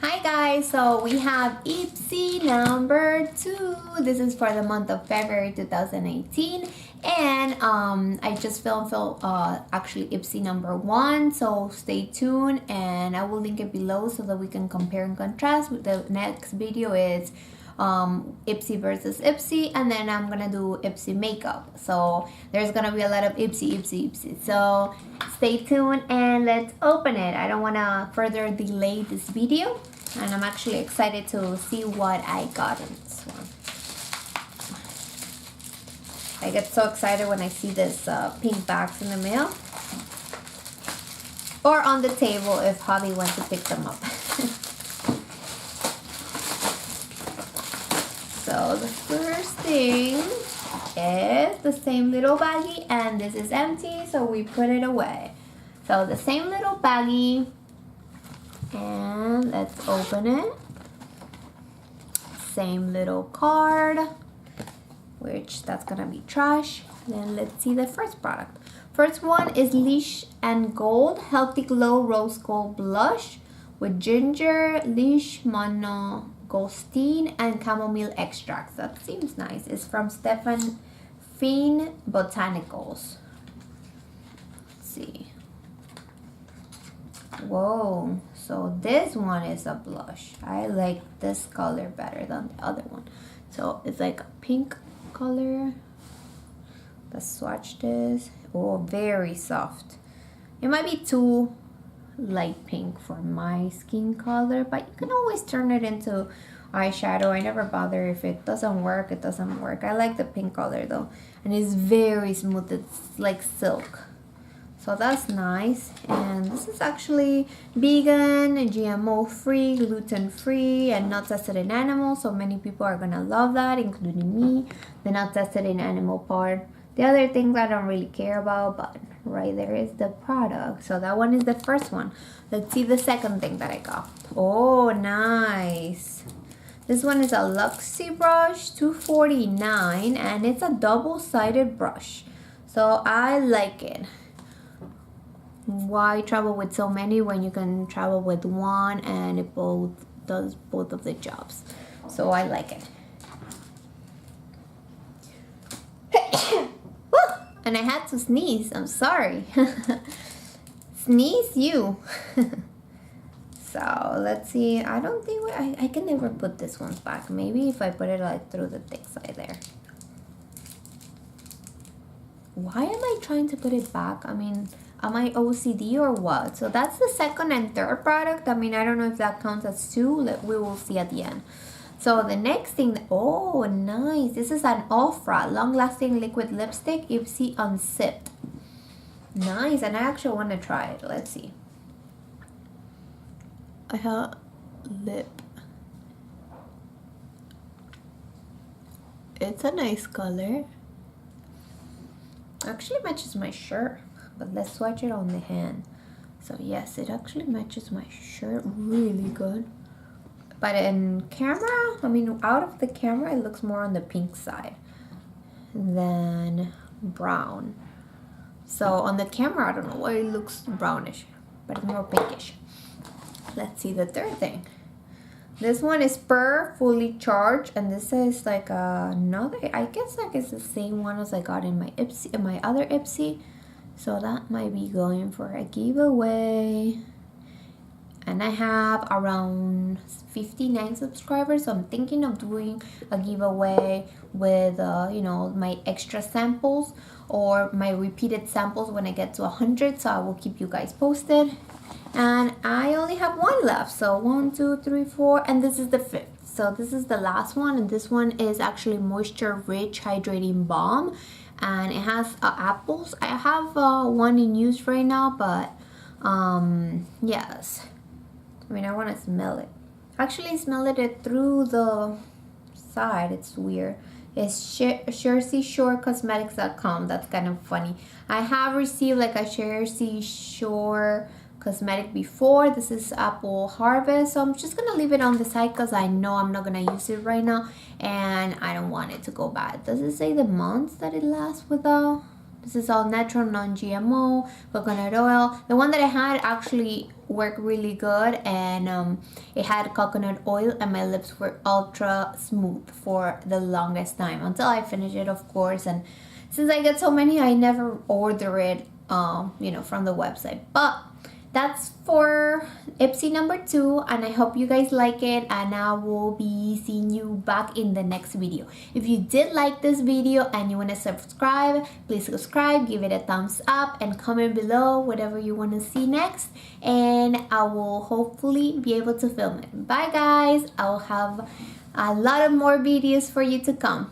Hi guys, so we have Ipsy number 2. This is for the month of February 2018, and I just filmed actually Ipsy number 1, so stay tuned and I will link it below so that we can compare and contrast. The next video is Ipsy versus Ipsy, and then I'm gonna do Ipsy makeup, so there's gonna be a lot of Ipsy, so stay tuned and let's open it. I don't want to further delay this video, and I'm actually excited to see what I got in this one. I get so excited when I see this pink bags in the mail or on the table if Holly went to pick them up. So the first thing is the same little baggie, and this is empty, so we put it away. So the same little baggie, and let's open it. Same little card, which that's gonna be trash. Then let's see the first product. First one is Leash and Gold Healthy Glow Rose Gold Blush with ginger, leash, mono, ghosteen, and chamomile extracts. That seems nice. It's from Stefan Fien Botanicals. Let's see. Whoa, so this one is a blush. I like this color better than the other one. So it's like a pink color. Let's swatch this. Oh, very soft. It might be too light pink for my skin color, but you can always turn it into eyeshadow. I never bother. If it doesn't work, it doesn't work. I like the pink color though, and it's very smooth. It's like silk, so that's nice. And this is actually vegan, GMO free, gluten free, and not tested in animals, so many people are gonna love that, including me. The not tested in animal part. The other things I don't really care about, but right there is the product. So that one is the first one. Let's see the second thing that I got. Oh, nice. This one is a Luxie brush, $2.49, and it's a double-sided brush. So I like it. Why travel with so many when you can travel with one and it does both of the jobs? So I like it. And I had to sneeze. I'm sorry. Sneeze you. So let's see. I don't think I can never put this one back. Maybe if I put it like through the thick side there. Why am I trying to put it back? I mean, am I OCD or what? So that's the second and third product. I mean, I don't know if that counts as two. We will see at the end. So the next thing, oh nice, this is an Ofra long-lasting liquid lipstick, Ipsy Unzipped. Nice, and I actually want to try it. Let's see. I have lip. It's a nice color. Actually matches my shirt, but let's swatch it on the hand. So yes, it actually matches my shirt really good. But in camera, I mean, out of the camera, it looks more on the pink side than brown. So on the camera, I don't know why it looks brownish, but it's more pinkish. Let's see the third thing. This one is Purr Fully Charged, and this is like another, I guess like it's the same one as I got in my Ipsy, in my other Ipsy. So that might be going for a giveaway. And I have around 59 subscribers, so I'm thinking of doing a giveaway with, you know, my extra samples or my repeated samples when I get to 100. So I will keep you guys posted. And I only have one left. So 1, 2, 3, 4, and this is the fifth. So this is the last one, and this one is actually Moisture Rich Hydrating Balm, and it has apples. I have one in use right now, but yes. I mean, I want to smell it. Actually, smelled it through the side. It's weird. It's JerseyShoreCosmetics.com. That's kind of funny. I have received like a Jersey Shore cosmetic before. This is Apple Harvest. So I'm just going to leave it on the side because I know I'm not going to use it right now. And I don't want it to go bad. Does it say the months that it lasts without? This is all natural, non-GMO, coconut oil. The one that I had actually worked really good, and it had coconut oil, and my lips were ultra smooth for the longest time until I finished it, of course. And since I get so many, I never order it, from the website. But that's for Ipsy number 2, and I hope you guys like it, and I will be seeing you back in the next video. If you did like this video and you want to subscribe, please subscribe, give it a thumbs up, and comment below whatever you want to see next, and I will hopefully be able to film it. Bye guys, I'll have a lot of more videos for you to come.